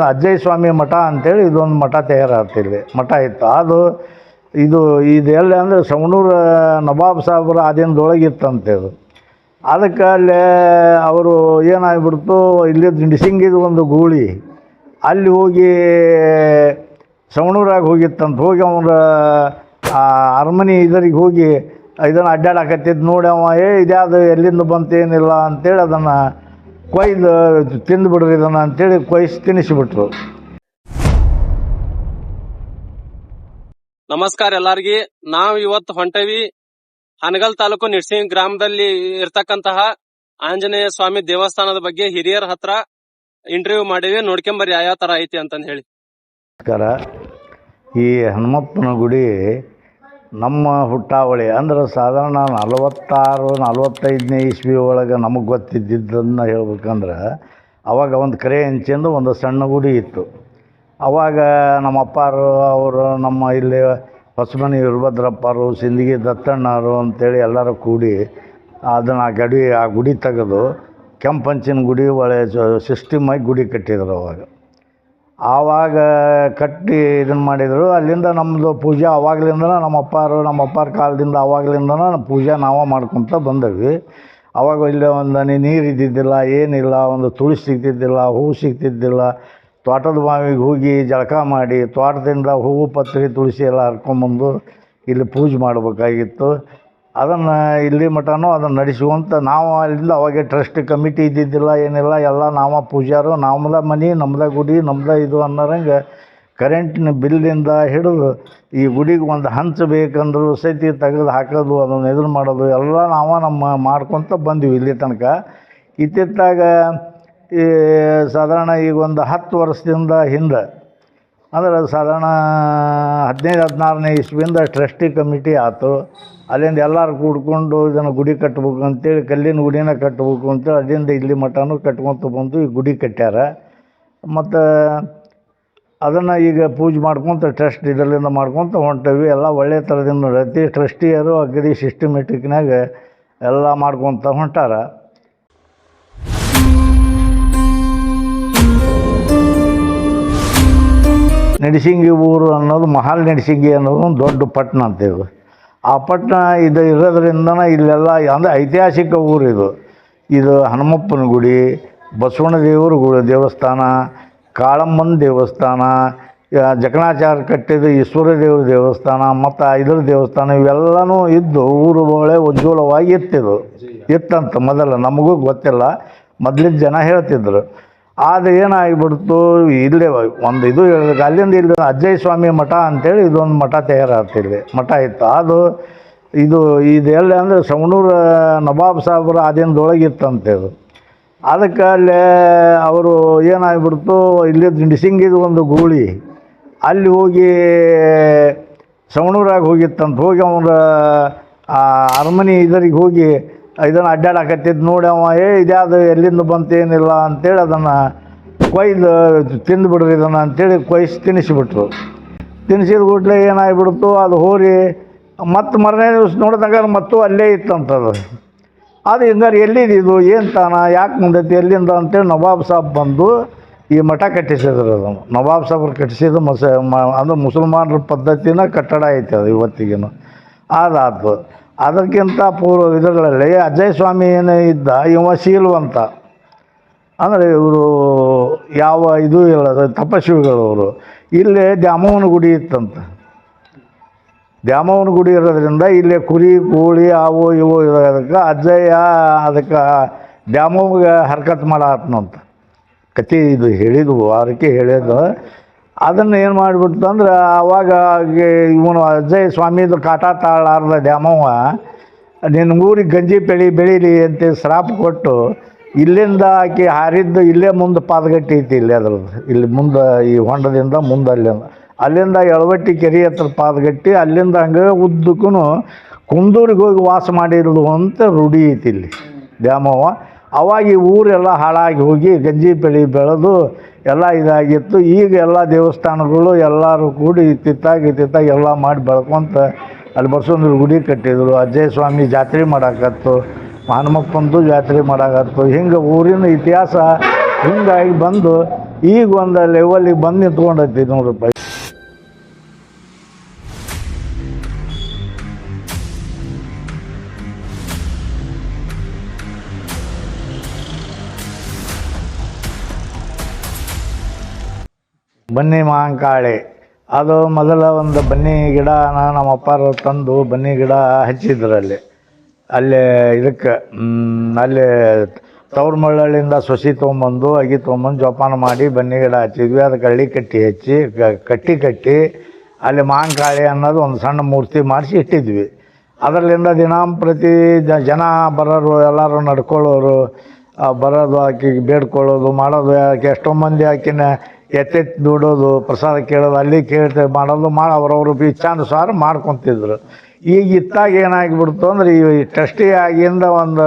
ಅಜ್ಜಯ್ಯ ಸ್ವಾಮಿ ಮಠ ಅಂತೇಳಿ ಇದೊಂದು ಮಠ ತಯಾರಾಗ್ತಿಲ್ಲಿ ಮಠ ಇತ್ತು. ಅದು ಇದೆಲ್ಲ ಅಂದರೆ ಸವಣೂರು ನವಾಬ್ ಸಾಹೇಬ್ರ ಆಧೀನದೊಳಗಿತ್ತಂತೆ ಇದು. ಅದಕ್ಕೆ ಅಲ್ಲೇ ಅವರು ಏನಾಗ್ಬಿಡ್ತು, ಇಲ್ಲಿ ದಿಂಡಿಸಿಂಗಿದು ಒಂದು ಗೂಳಿ ಅಲ್ಲಿ ಹೋಗಿ ಸವಣೂರಾಗ ಹೋಗಿತ್ತಂತ. ಹೋಗಿ ಅವನ ಅರಮನೆ ಇದರಿಗೆ ಹೋಗಿ ಇದನ್ನು ಅಡ್ಡಾಡಕತ್ತಿದ್ದು ನೋಡಿ ಅವ ಇದ್ಯಾವುದು ಎಲ್ಲಿಂದ ಬಂತೇನಿಲ್ಲ ಅಂಥೇಳಿ ಅದನ್ನು ಕೊಯ್ದು ತಿಂದುಬಿಡ್ರಿ ಇದನ್ನು ಅಂಥೇಳಿ ಕೊಯ್ಸಿ ತಿನ್ನಿಸಿಬಿಟ್ರು. ನಮಸ್ಕಾರ ಎಲ್ಲಾರ್ಗಿ. ನಾವು ಇವತ್ತು ಹೊಂಟವಿ ಹನಗಲ್ ತಾಲೂಕು ನಿಡ್ಸಿಂಗ್ ಗ್ರಾಮದಲ್ಲಿ ಇರ್ತಕ್ಕಂತಹ ಆಂಜನೇಯ ಸ್ವಾಮಿ ದೇವಸ್ಥಾನದ ಬಗ್ಗೆ ಹಿರಿಯರ ಹತ್ರ ಇಂಟರ್ವ್ಯೂ ಮಾಡಿವಿ. ನೋಡ್ಕೊಂಬರ್ರಿ ಯಾವ ತರ ಐತಿ ಅಂತಂದು ಹೇಳಿ. ನಮಸ್ಕಾರ. ಈ ಹನುಮಪ್ಪನ ಗುಡಿ ನಮ್ಮ ಹುಟ್ಟಾವಳಿ ಅಂದ್ರೆ ಸಾಧಾರಣ 46-45ನೇ ಇಸ್ವಿ ಒಳಗೆ ನಮಗೆ ಗೊತ್ತಿದ್ದನ್ನು ಹೇಳ್ಬೇಕಂದ್ರೆ, ಅವಾಗ ಒಂದು ಕರೆ ಹೆಂಚಿಂದು ಒಂದು ಸಣ್ಣ ಗುಡಿ ಇತ್ತು. ಅವಾಗ ನಮ್ಮ ಅಪ್ಪಾರು ಅವರು ನಮ್ಮ ಇಲ್ಲಿ ಹೊಸಮನಿ ವೀರಭದ್ರಪ್ಪರು, ಸಿಂದಗಿ ದತ್ತಣ್ಣರು ಅಂತೇಳಿ ಎಲ್ಲರೂ ಕೂಡಿ ಅದನ್ನು ಆ ಗುಡಿ ತೆಗೆದು ಕೆಂಪಂಚಿನ ಗುಡಿ ಒಳ್ಳೆ ಸಿಸ್ಟಮಾಗಿ ಗುಡಿ ಕಟ್ಟಿದರು. ಆವಾಗ ಕಟ್ಟಿ ಇದನ್ನು ಮಾಡಿದರು. ಅಲ್ಲಿಂದ ನಮ್ಮದು ಪೂಜೆ ಆವಾಗಲಿಂದ ನಮ್ಮ ಅಪ್ಪಾರ ಕಾಲದಿಂದ ಆವಾಗಲಿಂದ ಪೂಜೆ ನಾವು ಮಾಡ್ಕೊತ ಬಂದವಿ. ಆವಾಗ ಇಲ್ಲೇ ಒಂದು ನೀರು ಇದ್ದಿದ್ದಿಲ್ಲ, ಏನಿಲ್ಲ, ಒಂದು ತುಳಸಿ ಸಿಗ್ತಿದ್ದಿಲ್ಲ, ಹೂವು ಸಿಗ್ತಿದ್ದಿಲ್ಲ. ತೋಟದ ಬಾವಿಗೆ ಹೋಗಿ ಜಳಕ ಮಾಡಿ ತೋಟದಿಂದ ಹೂವು ಪತ್ರಿ ತುಳಸಿ ಎಲ್ಲ ಹರ್ಕೊಂಬಂದು ಇಲ್ಲಿ ಪೂಜೆ ಮಾಡಬೇಕಾಗಿತ್ತು. ಅದನ್ನು ಇಲ್ಲಿ ಮಠನೂ ಅದನ್ನು ನಡೆಸುವಂತ ನಾವು ಅಲ್ಲಿಂದ ಅವಾಗೆ ಟ್ರಸ್ಟ್ ಕಮಿಟಿ ಇದ್ದಿದ್ದಿಲ್ಲ, ಏನಿಲ್ಲ, ಎಲ್ಲ ನಾವು ಪೂಜಾರು, ನಮ್ಮದ ಮನೆ, ನಮ್ಮದ ಗುಡಿ, ನಮ್ಮದ ಇದು ಅನ್ನೋರಂಗೆ ಕರೆಂಟಿನ ಬಿಲ್ಲಿಂದ ಹಿಡಿದು ಈ ಗುಡಿಗೆ ಒಂದು ಹಂಚಬೇಕಂದ್ರು ಸೈತಿ ತೆಗೆದು ಹಾಕೋದು, ಅದನ್ನು ಎದುರು ಮಾಡೋದು ಎಲ್ಲ ನಾವು ಮಾಡ್ಕೊತ ಬಂದ್ವಿ ಇಲ್ಲಿ ತನಕ. ಇತ್ತಿತ್ತಾಗ ಈ ಸಾಧಾರಣ ಈಗ ಒಂದು 10 ವರ್ಷದಿಂದ ಹಿಂದೆ ಅಂದ್ರೆ ಸಾಧಾರಣ 15-16ನೇ ಇಸ್ವಿಯಿಂದ ಟ್ರಸ್ಟಿ ಕಮಿಟಿ ಆಯ್ತು. ಅಲ್ಲಿಂದ ಎಲ್ಲರೂ ಕೂಡ್ಕೊಂಡು ಇದನ್ನು ಗುಡಿ ಕಟ್ಟಬೇಕು ಅಂತೇಳಿ, ಕಲ್ಲಿನ ಗುಡಿನ ಕಟ್ಟಬೇಕು ಅಂತೇಳಿ ಅಲ್ಲಿಂದ ಇಲ್ಲಿ ಮಠನೂ ಕಟ್ಕೊತ ಬಂದು ಈ ಗುಡಿ ಕಟ್ಟ್ಯಾರ. ಮತ್ತು ಅದನ್ನು ಈಗ ಪೂಜೆ ಮಾಡ್ಕೊತ ಟ್ರಸ್ಟ್ ಇದರಿಂದ ಮಾಡ್ಕೊತ ಹೊಂಟವಿ. ಎಲ್ಲ ಒಳ್ಳೆಯ ಥರದಿಂದ ನಡೆಯುತ್ತೆ. ಟ್ರಸ್ಟಿಯರು ಅಗದಿ ಸಿಸ್ಟಮೆಟಿಕ್ನಾಗ ಎಲ್ಲ ಮಾಡ್ಕೊತ ಹೊಂಟಾರ. ನಡಿಸಿಂಗಿ ಊರು ಅನ್ನೋದು ಮಹಾಲ್ ನಡಿಸಿಂಗಿ ಅನ್ನೋದು ಒಂದು ದೊಡ್ಡ ಪಟ್ಟಣ ಅಂತ. ಆ ಪಟ್ಟಣ ಇರೋದ್ರಿಂದ ಇಲ್ಲೆಲ್ಲ ಅಂದರೆ ಐತಿಹಾಸಿಕ ಊರು ಇದು ಹನುಮಪ್ಪನ ಗುಡಿ, ಬಸವಣ್ಣ ದೇವ್ರ ದೇವಸ್ಥಾನ, ಕಾಳಮ್ಮನ ದೇವಸ್ಥಾನ, ಜಕಣಾಚಾರ ಕಟ್ಟಿದ ಈಶ್ವರ ದೇವ್ರ ದೇವಸ್ಥಾನ ಮತ್ತು ಇದ್ರ ದೇವಸ್ಥಾನ ಇವೆಲ್ಲನೂ ಇದ್ದು ಊರು ಒಳ್ಳೆ ಉಜ್ವಲವಾಗಿ ಇತ್ತಂತ. ಮೊದಲು ನಮಗೂ ಗೊತ್ತಿಲ್ಲ, ಮೊದಲಿನ ಜನ ಹೇಳ್ತಿದ್ರು. ಅದು ಏನಾಗಿಬಿಡ್ತು, ಇಲ್ಲೇ ಒಂದು ಇದು ಹೇಳಬೇಕು. ಅಲ್ಲಿಂದ ಇಲ್ಲಿ ಅಜ್ಜಯ್ಯ ಸ್ವಾಮಿ ಮಠ ಅಂತೇಳಿ ಇದೊಂದು ಮಠ ತಯಾರಾಗ್ತಿಲ್ಲಿ ಮಠ ಇತ್ತು. ಇದೆಲ್ಲ ಅಂದರೆ ಸವಣೂರು ನವಾಬ್ ಸಾಹೇಬ್ರ ಆಧೀನದೊಳಗಿತ್ತಂತೆ ಇದು. ಅದಕ್ಕೆ ಅಲ್ಲೇ ಅವರು ಏನಾಗ್ಬಿಡ್ತು, ಇಲ್ಲಿ ದಿಂಡಿಸಿಂಗಿದು ಒಂದು ಗೂಳಿ ಅಲ್ಲಿ ಹೋಗಿ ಸವಣೂರಾಗ ಹೋಗಿತ್ತಂತ. ಹೋಗಿ ಅವನ ಅರಮನೆ ಇದರಿಗೆ ಹೋಗಿ ಇದನ್ನು ಅಡ್ಡಾಡಕತ್ತಿದ್ದು ನೋಡಿ ಅವ ಇದ್ಯಾವುದು ಎಲ್ಲಿಂದ ಬಂತೇನಿಲ್ಲ ಅಂಥೇಳಿ ಅದನ್ನು ಕೊಯ್ದು ತಿಂದುಬಿಡ್ರಿ ಇದನ್ನು ಅಂಥೇಳಿ ಕೊಯ್ಸಿ ತಿನ್ನಿಸಿಬಿಟ್ರು. ತಿನ್ನಿಸಿದ ಕೂಡಲೇ ಏನಾಗ್ಬಿಡ್ತು, ಅದು ಹೋರಿ ಮತ್ತು ಮರನೇ ದಿವಸ ನೋಡಿದಾಗ ಮತ್ತು ಅಲ್ಲೇ ಇತ್ತಂತದು. ಅದು ಹಿಂಗಾರು ಎಲ್ಲಿದ್ದು ಏನು ತಾನ ಯಾಕೆ ಮುಂದೈತಿ ಎಲ್ಲಿಂದ ಅಂತೇಳಿ ನವಾಬ್ ಸಾಬ್ ಬಂದು ಈ ಮಠ ಕಟ್ಟಿಸಿದ್ರು. ಅದನ್ನು ನವಾಬ್ ಸಾಬ್ರು ಕಟ್ಟಿಸಿದ್ದು ಅಂದ್ರೆ ಮುಸಲ್ಮಾನರ ಪದ್ಧತಿನ ಕಟ್ಟಡ ಐತೆ ಅದು ಇವತ್ತಿಗೇನು. ಅದಾಯ್ತು. ಅದಕ್ಕಿಂತ ಇದರಲ್ಲಿ ಅಜ್ಜಯ್ಯ ಸ್ವಾಮಿ ಏನೇ ಇದ್ದ ಇವ ಶೀಲವಂತ, ಅಂದರೆ ಇವರು ಯಾವ ಇದು ಇಲ್ಲ, ತಪಸ್ವಿಗಳವರು. ಇಲ್ಲೇ ದ್ಯಾಮವ್ವನ ಗುಡಿ ಇತ್ತಂತ. ದ್ಯಾಮವ್ವನ ಗುಡಿ ಇರೋದ್ರಿಂದ ಇಲ್ಲೇ ಕುರಿ ಕೋಳಿ ಅವು ಇವು ಇರೋದಕ್ಕೆ ಅಜ್ಜಯ್ಯ ಅದಕ್ಕೆ ದ್ಯಾಮವ್ವಗೆ ಹರ್ಕತ್ ಮಾಡತ್ತಂತ ಕತೆ ಇದು ಹೇಳಿದ್ವು, ಅದಕ್ಕೆ ಹೇಳಿದ್ದು. ಅದನ್ನು ಏನು ಮಾಡಿಬಿಡ್ತು ಅಂದ್ರೆ ಆವಾಗ ಇವನು ಅಜ್ಜಯ್ಯ ಸ್ವಾಮಿದು ಕಾಟ ತಾಳಾರ್ದ ದ್ಯಾಮವ್ವ ನಿನ್ನ ಊರಿಗೆ ಗಂಜಿ ಬೆಳೀಲಿ ಅಂತ ಶ್ರಾಪ್ ಕೊಟ್ಟು ಇಲ್ಲಿಂದ ಆಕೆ ಹಾರಿದ್ದು ಇಲ್ಲೇ ಮುಂದೆ ಪಾದಗಟ್ಟಿ ಐತಿ. ಇಲ್ಲಿ ಅದ್ರದ್ದು ಇಲ್ಲಿ ಮುಂದೆ ಈ ಹೊಂಡದಿಂದ ಮುಂದೆ ಅಲ್ಲಿಂದ ಎಳವಟ್ಟಿ ಕೆರೆ ಹತ್ರ ಪಾದಗಟ್ಟಿ, ಅಲ್ಲಿಂದ ಹಂಗೆ ಉದ್ದಕ್ಕೂ ಕುಂದೂರಿಗೆ ಹೋಗಿ ವಾಸ ಮಾಡಿರೋದು ಅಂತ ರೂಢಿ ಐತಿ ಇಲ್ಲಿ ದ್ಯಾಮವ್ವ. ಅವಾಗ ಈ ಊರೆಲ್ಲ ಹಾಳಾಗಿ ಹೋಗಿ ಗಂಜಿ ಬೆಳೆದು ಎಲ್ಲ ಇದಾಗಿತ್ತು. ಈಗ ಎಲ್ಲ ದೇವಸ್ಥಾನಗಳು ಎಲ್ಲರೂ ಕೂಡಿ ತಿತ್ತಾಗಿ ಎಲ್ಲ ಮಾಡಿ ಬೆಳ್ಕೊಂತ ಅಲ್ಲಿ ಬಸವಣ್ಣನ ಗುಡಿ ಕಟ್ಟಿದ್ರು. ಅಜ್ಜಯ್ಯ ಸ್ವಾಮಿ ಜಾತ್ರೆ ಮಾಡಾಕತ್ತು, ಹನುಮಪ್ಪಂದು ಜಾತ್ರೆ ಮಾಡಾಕತ್ತು. ಹಿಂಗೆ ಊರಿನ ಇತಿಹಾಸ ಹಿಂಗಾಗಿ ಬಂದು ಈಗ ಒಂದು ಲೆವೆಲಿಗೆ ಬಂದು ನಿಂತ್ಕೊಂಡೈತಿ ₹100. ಬನ್ನಿ ಮಹಾಂಕಾಳಿ ಅದು ಮೊದಲ ಒಂದು ಬನ್ನಿ ಗಿಡನ ನಮ್ಮ ಅಪ್ಪಾರು ತಂದು ಬನ್ನಿ ಗಿಡ ಹಚ್ಚಿದ್ರಲ್ಲಿ ಅಲ್ಲೇ ಇದಕ್ಕೆ ಅಲ್ಲಿ ತವ್ರ ಮಳ್ಳಳ್ಳಿಯಿಂದ ಸೊಸಿ ತೊಗೊಂಬಂದು ಅಗಿ ತೊಗೊಂಬಂದು ಜೋಪಾನ ಮಾಡಿ ಬನ್ನಿ ಗಿಡ ಹಚ್ಚಿದ್ವಿ. ಅದಕ್ಕೆ ಹಳ್ಳಿ ಕಟ್ಟಿ ಹಚ್ಚಿ ಕಟ್ಟಿ ಅಲ್ಲಿ ಮಹಾಂಕಾಳಿ ಅನ್ನೋದು ಒಂದು ಸಣ್ಣ ಮೂರ್ತಿ ಮಾಡಿಸಿ ಇಟ್ಟಿದ್ವಿ. ಅದರಲ್ಲಿಂದ ದಿನಂಪ್ರತಿ ಜನ ಬರೋರು ಎಲ್ಲರೂ ನಡ್ಕೊಳ್ಳೋರು ಬರೋದು, ಆಕೆಗೆ ಬೇಡ್ಕೊಳ್ಳೋದು ಮಾಡೋದು. ಆಕೆ ಎಷ್ಟೋ ಮಂದಿ ಆಕಿನ ಎತ್ತೆತ್ತಿ ದುಡೋದು, ಪ್ರಸಾದ ಕೇಳೋದು, ಅಲ್ಲಿ ಕೇಳ್ತೇವೆ ಮಾಡೋದು ಅವ್ರವ್ರ ಇಚ್ಛಾನುಸಾರ ಮಾಡ್ಕೊತಿದ್ರು. ಈಗ ಇತ್ತಾಗ ಏನಾಗಿಬಿಡ್ತು ಅಂದ್ರೆ ಈ ಟ್ರಸ್ಟಿ ಆಗಿಂದ ಒಂದು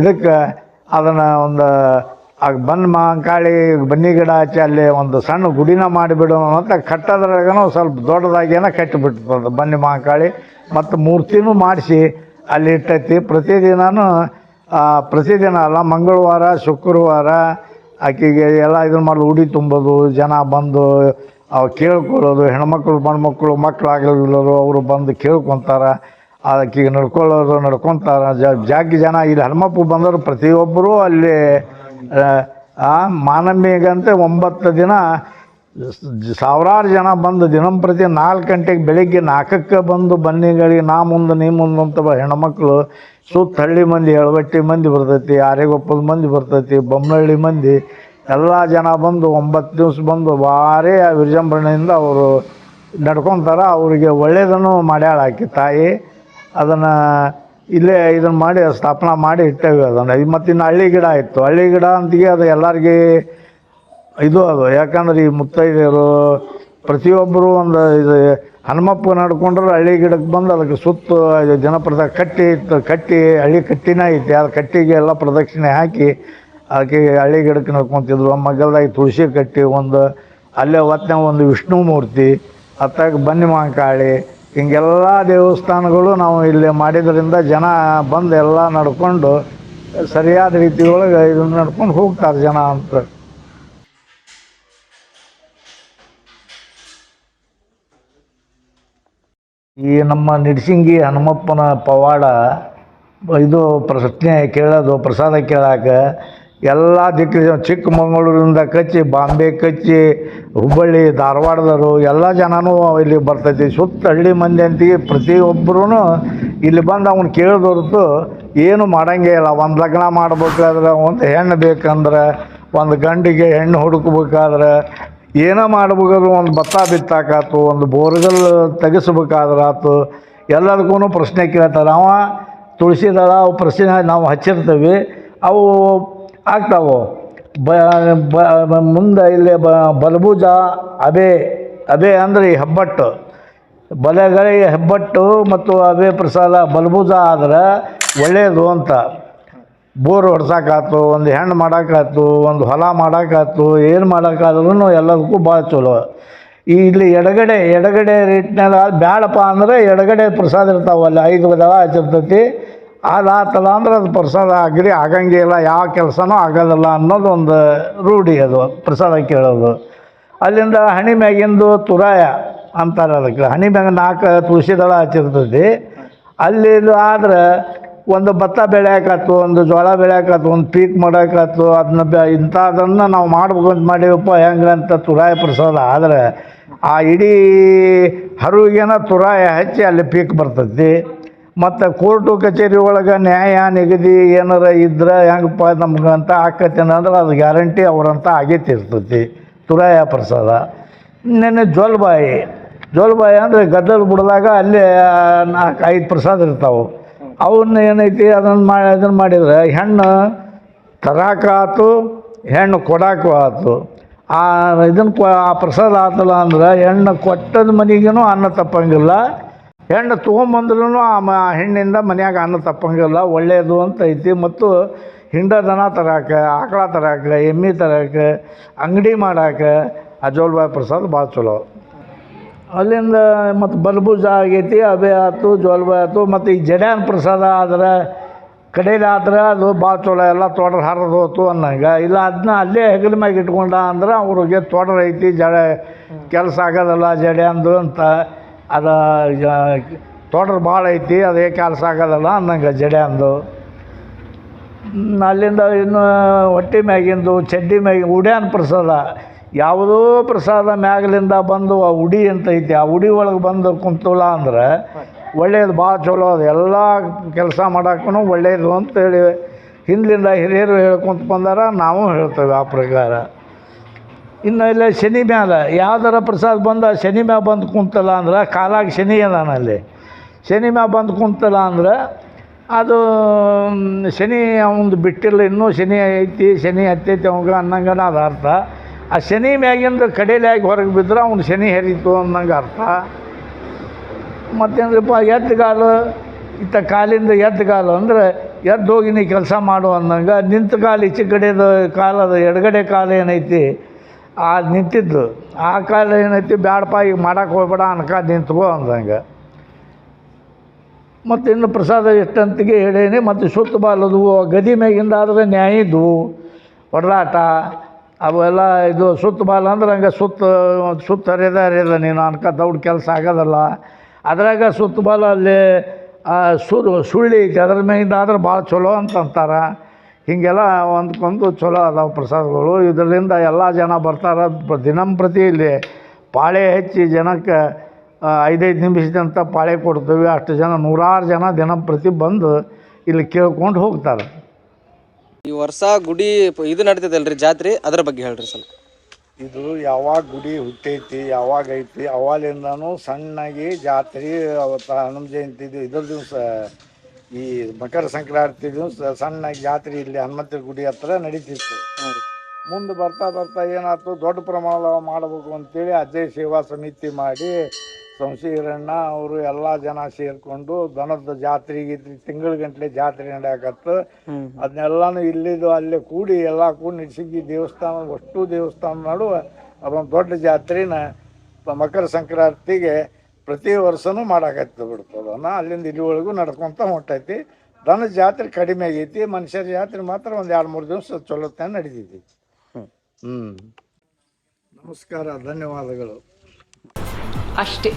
ಇದಕ್ಕೆ ಅದನ್ನು ಒಂದು ಮಹಾಂಕಾಳಿ ಬನ್ನಿ ಗಿಡ ಹಚ್ಚಿ ಅಲ್ಲಿ ಒಂದು ಸಣ್ಣ ಗುಡಿನ ಮಾಡಿಬಿಡೋಣ ಅಂತ ಕಟ್ಟೋದ್ರಾಗನೂ ಸ್ವಲ್ಪ ದೊಡ್ಡದಾಗೇನೋ ಕಟ್ಟಿಬಿಡ್ತದೆ ಬನ್ನಿ ಮಹಾಂಕಾಳಿ. ಮತ್ತು ಮೂರ್ತಿನೂ ಮಾಡಿಸಿ ಅಲ್ಲಿ ಇಟ್ಟೈತಿ. ಪ್ರತಿದಿನ ಅಲ್ಲ, ಮಂಗಳವಾರ ಶುಕ್ರವಾರ ಆಕೆಗೆ ಎಲ್ಲ ಇದನ್ನು ಮಾಡೋದು, ಉಡಿ ತುಂಬೋದು, ಜನ ಬಂದು ಕೇಳ್ಕೊಳ್ಳೋದು. ಹೆಣ್ಮಕ್ಳು ಮಕ್ಕಳು ಮಕ್ಕಳಾಗಲಿಲ್ಲರು ಅವರು ಬಂದು ಕೇಳ್ಕೊತಾರೆ. ಆಕೆಗೆ ನಡ್ಕೊತಾರೆ. ಜನ ಇಲ್ಲಿ ಹನುಮಪ್ಪ ಬಂದವರು ಪ್ರತಿಯೊಬ್ಬರೂ ಅಲ್ಲಿ ಮಾನಮ್ಮಿಗಂತೆ 9 ದಿನ ಸಾವಿರಾರು ಜನ ಬಂದು ದಿನಂಪ್ರತಿ 4 ಗಂಟೆಗೆ ಬೆಳಿಗ್ಗೆ 4ಕ್ಕೆ ಬಂದು ಬನ್ನಿಗಳಿಗೆ ನಾ ಮುಂದೆ ನೀ ಮುಂದೆ ಅಂತ ಹೆಣ್ಮಕ್ಳು ಸುತ್ತ ಹಳ್ಳಿ ಮಂದಿ, ಎಳವಟ್ಟಿ ಮಂದಿ ಬರ್ತೈತಿ, ಆರೆಗೊಪ್ಪದ ಮಂದಿ ಬರ್ತೈತಿ, ಬೊಮ್ಮನಹಳ್ಳಿ ಮಂದಿ ಎಲ್ಲ ಜನ ಬಂದು 9 ದಿವಸ ಬಂದು ಭಾರಿ ವಿಜೃಂಭಣೆಯಿಂದ ಅವರು ನಡ್ಕೊತಾರೆ. ಅವರಿಗೆ ಒಳ್ಳೆಯದನ್ನು ಮಾಡ್ಯಾಳ ಆಕೆ ತಾಯಿ. ಅದನ್ನು ಇಲ್ಲೇ ಇದನ್ನು ಮಾಡಿ ಸ್ಥಾಪನೆ ಮಾಡಿ ಇಟ್ಟೇವೆ ಅದನ್ನು. ಮತ್ತು ಇನ್ನು ಹಳ್ಳಿ ಗಿಡ ಇತ್ತು. ಹಳ್ಳಿ ಗಿಡ ಅಂತಿಗೆ ಅದು ಎಲ್ಲರಿಗೆ ಅದು ಯಾಕಂದ್ರೆ ಈ ಮುತ್ತೈದೆಯರು ಪ್ರತಿಯೊಬ್ಬರು ಒಂದು ಇದು ಹನುಮಪ್ಪ ನಡ್ಕೊಂಡ್ರೆ ಹಳ್ಳಿ ಗಿಡಕ್ಕೆ ಬಂದು ಅದಕ್ಕೆ ಸುತ್ತು ಕಟ್ಟಿ ಹಳ್ಳಿ ಕಟ್ಟಿನ ಐತಿ. ಅದು ಕಟ್ಟಿಗೆ ಎಲ್ಲ ಪ್ರದಕ್ಷಿಣೆ ಹಾಕಿ ಅದಕ್ಕೆ ಹಳ್ಳಿ ಗಿಡಕ್ಕೆ ನಡ್ಕೊತಿದ್ರು. ಮಗ್ಗಲ್ದಾಗಿ ತುಳಸಿ ಕಟ್ಟಿ ಒಂದು ಅಲ್ಲೇ ಒಂದು ವಿಷ್ಣು ಮೂರ್ತಿ, ಅತ್ತಾಗ ಬನ್ನಿ ಮಹಾಂಕಾಳಿ, ಹಿಂಗೆಲ್ಲ ದೇವಸ್ಥಾನಗಳು ನಾವು ಇಲ್ಲಿ ಮಾಡಿದ್ರಿಂದ ಜನ ಬಂದು ಎಲ್ಲ ನಡ್ಕೊಂಡು ಸರಿಯಾದ ರೀತಿಯೊಳಗೆ ಇದನ್ನು ನಡ್ಕೊಂಡು ಹೋಗ್ತಾರೆ ಜನ ಅಂತ. ಈ ನಮ್ಮ ನಿಡ್ಸಿಂಗಿ ಹನುಮಪ್ಪನ ಪವಾಡ ಇದು ಪ್ರಶ್ನೆ ಕೇಳೋದು, ಪ್ರಸಾದ ಕೇಳೋಕೆ ಎಲ್ಲ ಚಿಕ್ಕಮಗಳೂರಿಂದ ಕಚ್ಚಿ, ಬಾಂಬೆ ಕಚ್ಚಿ, ಹುಬ್ಬಳ್ಳಿ ಧಾರವಾಡದವರು ಎಲ್ಲ ಜನನೂ ಇಲ್ಲಿ ಬರ್ತೈತಿ. ಸುತ್ತ ಹಳ್ಳಿ ಮಂದಿ ಅಂತಿಗೆ ಪ್ರತಿಯೊಬ್ಬರೂ ಇಲ್ಲಿ ಬಂದು ಅವ್ನು ಕೇಳೋದು ಹೊರತು ಏನು ಮಾಡೋಂಗೇ ಇಲ್ಲ. ಒಂದು ಲಗ್ನ ಮಾಡ್ಬೇಕಾದ್ರೆ, ಒಂದು ಹೆಣ್ಣು ಬೇಕಂದ್ರೆ, ಒಂದು ಗಂಡಿಗೆ ಹೆಣ್ಣು ಹುಡುಕ್ಬೇಕಾದ್ರೆ, ಏನೋ ಮಾಡ್ಬೇಕಾದ್ರೂ, ಒಂದು ಭತ್ತ ಬಿತ್ತಾಕಾತು, ಒಂದು ಬೋರ್ಗಲ್ ತೆಗೆಸ್ಬೇಕಾದ್ರಾತು, ಎಲ್ಲದಕ್ಕೂ ಪ್ರಶ್ನೆ ಕೇಳ್ತಾರೆ. ತುಳಸಿ ದಳ ಅವು ಪ್ರಶ್ನೆ ನಾವು ಹಚ್ಚಿರ್ತೀವಿ, ಅವು ಆಗ್ತಾವೆ. ಮುಂದೆ ಇಲ್ಲಿ ಬಲಭುಜ ಅಬೆ ಅಂದರೆ ಈ ಹೆಬ್ಬಟ್ಟು, ಬಲೆಗಳಿಗೆ ಹೆಬ್ಬಟ್ಟು ಮತ್ತು ಅಬೆ ಪ್ರಸಾದ ಬಲಭುಜ ಆದ್ರೆ ಒಳ್ಳೆಯದು ಅಂತ. ಬೋರ್ ಹೊಡ್ಸೋಕ್ಕಾಯ್ತು, ಒಂದು ಹೆಣ್ಣು ಮಾಡೋಕ್ಕಾಯ್ತು, ಒಂದು ಹೊಲ ಮಾಡೋಕ್ಕಾಯ್ತು, ಏನು ಮಾಡೋಕ್ಕಾದ್ರೂ ಎಲ್ಲದಕ್ಕೂ ಭಾಳ ಚಲೋ. ಇಲ್ಲಿ ಎಡಗಡೆ ರೇಟ್ನೆಲ್ಲ ಬ್ಯಾಡಪ್ಪ ಅಂದರೆ ಎಡಗಡೆ ಪ್ರಸಾದ ಇರ್ತಾವಲ್ಲ, 5 ದಳ ಹಚ್ಚಿರ್ತೈತಿ. ಅದಾತಲ್ಲ ಅಂದ್ರೆ ಅದು ಪ್ರಸಾದ ಆಗಂಗೆ ಇಲ್ಲ, ಯಾವ ಕೆಲಸನೂ ಆಗೋದಿಲ್ಲ ಅನ್ನೋದು ಒಂದು ರೂಢಿ. ಅದು ಪ್ರಸಾದ ಕೇಳೋದು. ಅಲ್ಲಿಂದ ಹಣಿ ಮ್ಯಾಗಿಂದು ತುರಾಯ ಅಂತಾರೆ ಅದಕ್ಕೆ. ಹಣಿ ಮ್ಯಾಗ 4 ತುಳಸಿ ದಳ ಹಚ್ಚಿರ್ತೈತಿ. ಅಲ್ಲಿ ಆದ್ರೆ ಒಂದು ಭತ್ತ ಬೆಳೆಯೋಕ್ಕಾಯ್ತು, ಒಂದು ಜೋಳ ಬೆಳೆಯೋಕ್ಕಾಯ್ತು, ಒಂದು ಪೀಕ್ ಮಾಡೋಕ್ಕಾಯ್ತು, ಇಂಥದನ್ನು ನಾವು ಮಾಡ್ಬೇಕು ಅಂತ ಮಾಡೀವಪ್ಪ ಹೆಂಗೆ ಅಂತ ತುರಾಯ ಪ್ರಸಾದ ಆದರೆ ಆ ಇಡೀ ಹರುವಿಗೇನ ತುರಾಯ ಹಚ್ಚಿ ಅಲ್ಲಿ ಪೀಕ್ ಬರ್ತೈತಿ. ಮತ್ತು ಕೋರ್ಟು ಕಚೇರಿ ಒಳಗೆ ನ್ಯಾಯ ನಿಗದಿ ಏನಾರ ಇದ್ರೆ ಹೆಂಗಪ್ಪ ನಮ್ಗಂತ ಆಕತ್ತೇನೆ ಅಂದ್ರೆ ಅದು ಗ್ಯಾರಂಟಿ ಅವರಂತ ಆಗೈತಿರ್ತೈತಿ ತುರಾಯ ಪ್ರಸಾದ. ಇನ್ನೇನು ಜೋಲ್ಬಾಯಿ ಅಂದರೆ ಗದ್ದಲ ಬಿಡಿದಾಗ ಅಲ್ಲೇ 4-5 ಪ್ರಸಾದ ಇರ್ತಾವೆ. ಅವನ್ನ ಏನೈತಿ ಅದನ್ನು ಮಾಡಿದರೆ ಹೆಣ್ಣು ತರಾಕಾತು, ಹೆಣ್ಣು ಕೊಡಾಕು ಆಯ್ತು. ಆ ಪ್ರಸಾದ ಆತಲ್ಲ ಅಂದ್ರೆ ಹೆಣ್ಣು ಕೊಟ್ಟದ ಮನೆಗೂ ಅನ್ನ ತಪ್ಪಂಗಿಲ್ಲ, ಹೆಣ್ಣು ತೊಗೊಂಬಂದ್ರೂ ಆ ಹೆಣ್ಣಿಂದ ಮನ್ಯಾಗ ಅನ್ನ ತಪ್ಪಂಗಿಲ್ಲ. ಒಳ್ಳೆಯದು ಅಂತ ಐತಿ. ಮತ್ತು ಹಿಂಡ ದನ ತರಾಕೆ, ಆಕಳ ತರಾಕೆ, ಎಮ್ಮೆ ತರಾಕೆ, ಅಂಗಡಿ ಮಾಡಾಕೆ ಆ ಜೋಲ್ಬಾಯಿ ಪ್ರಸಾದ ಭಾಳ ಚಲೋ. ಅಲ್ಲಿಂದ ಮತ್ತು ಬಲಭುಜ ಆಗೈತಿ, ಅಬೆ ಆಯ್ತು, ಜೋಲ್ಬಾಯಿ ಆಯ್ತು. ಮತ್ತು ಈ ಜಡ್ಯಾನ ಪ್ರಸಾದ ಆದ್ರೆ ಕಡೆಯಲ್ಲಿ ಆದ್ರೆ ಅದು ಭಾಳ ಚಲೋ ಎಲ್ಲ ತೋಟದ ಹರಿದು ಹೋತು ಅನ್ನಂಗೆ. ಇಲ್ಲ ಅದನ್ನ ಅಲ್ಲೇ ಹೆಗಲ ಮ್ಯಾಗ ಇಟ್ಕೊಂಡ ಅಂದ್ರೆ ಅವ್ರಿಗೆ ತೋಟದ ಐತಿ ಜಡೆ ಕೆಲಸ ಆಗೋದಲ್ಲ ಜಡೆ ಅಂದು ಅಂತ ಅದು ತೋಟದ ಭಾಳ ಐತಿ ಅದೇ ಕೆಲಸ ಆಗೋದಲ್ಲ ಅನ್ನಂಗೆ ಜಡೆ ಅಂದು. ಅಲ್ಲಿಂದ ಇನ್ನು ಹೊಟ್ಟೆ ಮ್ಯಾಗಿಂದು ಚಡ್ಡಿ ಮ್ಯಾಗಿಂದು ಉಡ್ಯಾನ ಪ್ರಸಾದ ಯಾವುದೋ ಪ್ರಸಾದ ಮ್ಯಾಗಲಿಂದ ಬಂದು ಆ ಉಡಿ ಅಂತ ಐತಿ ಆ ಉಡಿ ಒಳಗೆ ಬಂದು ಕುಂತಲ್ಲ ಅಂದ್ರೆ ಒಳ್ಳೇದು ಭಾಳ ಚಲೋ ಅದು ಎಲ್ಲ ಕೆಲಸ ಮಾಡೋಕ್ಕೂ ಒಳ್ಳೆಯದು ಅಂತೇಳಿ ಹಿಂದಲಿಂದ ಹಿರಿಯರು ಹೇಳ್ಕೊಂತ ಬಂದಾರ, ನಾವು ಹೇಳ್ತೇವೆ ಆ ಪ್ರಕಾರ. ಇನ್ನು ಇಲ್ಲ ಶನಿ ಮ್ಯಾಲ ಯಾವ್ದಾರ ಪ್ರಸಾದ ಬಂದ ಶನಿ ಮ್ಯಾಗ ಬಂದು ಕುಂತಲ್ಲ ಅಂದ್ರೆ ಕಾಲಾಗ ಶನಿ ಅದಾನಲ್ಲಿ ಶನಿ ಮ್ಯಾಗ ಬಂದು ಕುಂತಲ್ಲ ಅಂದ್ರೆ ಅದು ಶನಿ ಅವಂದು ಬಿಟ್ಟಿಲ್ಲ, ಇನ್ನೂ ಶನಿ ಐತಿ ಶನಿ ಹತ್ತೈತಿ ಅವಂಗೆ ಅನ್ನಂಗನ ಅದು ಅರ್ಥ. ಆ ಶನಿ ಮ್ಯಾಗಿಂದ ಕಡೇಲಿಯಾಗಿ ಹೊರಗೆ ಬಿದ್ದರೆ ಅವ್ನು ಶನಿ ಹೆರಿತು ಅನ್ನಂಗೆ ಅರ್ಥ. ಮತ್ತೇನಪ್ಪ ಎದ್ದುಗಾಲು ಇತ್ತ ಕಾಲಿಂದ ಎದ್ದುಗಾಲು ಅಂದರೆ ಎದ್ದು ಹೋಗಿ ನೀ ಕೆಲಸ ಮಾಡು ಅನ್ನಂಗೆ. ನಿಂತ ಕಾಲು ಈಚೆ ಕಡೆದು ಕಾಲದ ಎಡಗಡೆ ಕಾಲು ಏನೈತಿ ಆ ನಿಂತಿದ್ದು ಆ ಕಾಲು ಏನೈತಿ ಬ್ಯಾಡಪ್ಪ ಈಗ ಮಾಡೋಕೆ ಹೋಗ್ಬೇಡ ಅನ್ಕ ನಿಂತ್ಕೋ ಅಂದಂಗೆ. ಮತ್ತು ಇನ್ನು ಪ್ರಸಾದ ಎಷ್ಟಂತಿಗೆ ಹೇಳೇನಿ. ಮತ್ತು ಸುತ್ತ ಬಾಲದು ಗದಿ ಮ್ಯಾಗಿಂದ ಆದರೆ ನ್ಯಾಯ ಇದ್ವು ಹೊಡೆದಾಟ ಅವೆಲ್ಲ ಇದು ಸುತ್ತ ಬಾಲ ಅಂದ್ರೆ ಹಂಗೆ ಸುತ್ತ ಹರಿಯದ ನೀನು ಅನ್ಕ ದೌಡ್ ಕೆಲಸ ಆಗೋದಲ್ಲ. ಅದ್ರಾಗ ಸುತ್ತ ಬಾಲ ಅಲ್ಲಿ ಸುಳ್ಳಿ ಐತಿ ಅದ್ರ ಮ್ಯಾಗಿಂದ ಆದ್ರೆ ಭಾಳ ಚಲೋ ಅಂತಂತಾರೆ. ಹೀಗೆಲ್ಲ ಒಂದ್ಕೊಂದು ಚಲೋ ಅದಾವೆ ಪ್ರಸಾದಗಳು. ಇದರಿಂದ ಎಲ್ಲ ಜನ ಬರ್ತಾರೆ ದಿನಂಪ್ರತಿ ಇಲ್ಲಿ ಪಾಳೆ ಹೆಚ್ಚಿ ಜನಕ್ಕೆ 5-5 ನಿಮಿಷದಂತ ಪಾಳೆ ಕೊಡ್ತೀವಿ. ಅಷ್ಟು ಜನ 100 ಜನ ದಿನಂಪ್ರತಿ ಬಂದು ಇಲ್ಲಿ ಕೇಳ್ಕೊಂಡು ಹೋಗ್ತಾರೆ. ಈ ವರ್ಷ ಗುಡಿ ಇದು ನಡೀತದಲ್ರಿ ಜಾತ್ರೆ, ಅದ್ರ ಬಗ್ಗೆ ಹೇಳ್ರಿ ಸ್ವಲ್ಪ. ಇದು ಯಾವಾಗ ಗುಡಿ ಹುಟ್ಟೈತಿ ಯಾವಾಗ ಐತಿ ಅವಾಲಿಂದನೂ ಸಣ್ಣಾಗಿ ಜಾತ್ರೆ ಅವತ್ತು ಹನುಮ ಜಯಂತಿ ಇದ್ರ ದಿವಸ ಈ ಮಕರ ಸಂಕ್ರಾಂತಿ ದಿವಸ ಸಣ್ಣಾಗಿ ಜಾತ್ರೆ ಇಲ್ಲಿ ಹನುಮಂತ ಗುಡಿ ಹತ್ರ ನಡೀತಿತ್ತು. ಮುಂದೆ ಬರ್ತಾ ಬರ್ತಾ ಏನಾಯ್ತು ದೊಡ್ಡ ಪ್ರಮಾಣ ಮಾಡಬೇಕು ಅಂತೇಳಿ ಅಜಯ್ ಸೇವಾ ಸಮಿತಿ ಮಾಡಿ ಸಂಶೀರಣ್ಣ ಅವರು ಎಲ್ಲ ಜನ ಸೇರಿಕೊಂಡು ದನದ ಜಾತ್ರೆಗೆ ತಿಂಗಳ ಗಂಟ್ಲೆ ಜಾತ್ರೆ ನಡೆಯಕತ್ತು. ಅದನ್ನೆಲ್ಲನೂ ಇಲ್ಲಿದು ಅಲ್ಲೇ ಕೂಡಿ ಎಲ್ಲ ಕೂಡಿ ನಡೆಸಿಗಿ ದೇವಸ್ಥಾನ ಅಷ್ಟು ದೇವಸ್ಥಾನ ನಡುವೆ ಅದೊಂದು ದೊಡ್ಡ ಜಾತ್ರೆನ ಮಕರ ಸಂಕ್ರಾಂತಿಗೆ ಪ್ರತಿ ವರ್ಷವೂ ಮಾಡಾಕತ್ತು ಬಿಡ್ತದನ್ನ. ಅಲ್ಲಿಂದ ಇಲ್ಲಿವರೆಗೂ ನಡ್ಕೊತ ಹೊಂಟೈತಿ. ದನದ ಜಾತ್ರೆ ಕಡಿಮೆ ಆಗೈತಿ, ಮನುಷ್ಯರ ಜಾತ್ರೆ ಮಾತ್ರ ಒಂದು 2-3 ದಿವಸ ಚಲೋತ್ನ ನಡೀತೈತಿ. ನಮಸ್ಕಾರ, ಧನ್ಯವಾದಗಳು ಅಷ್ಟೇ.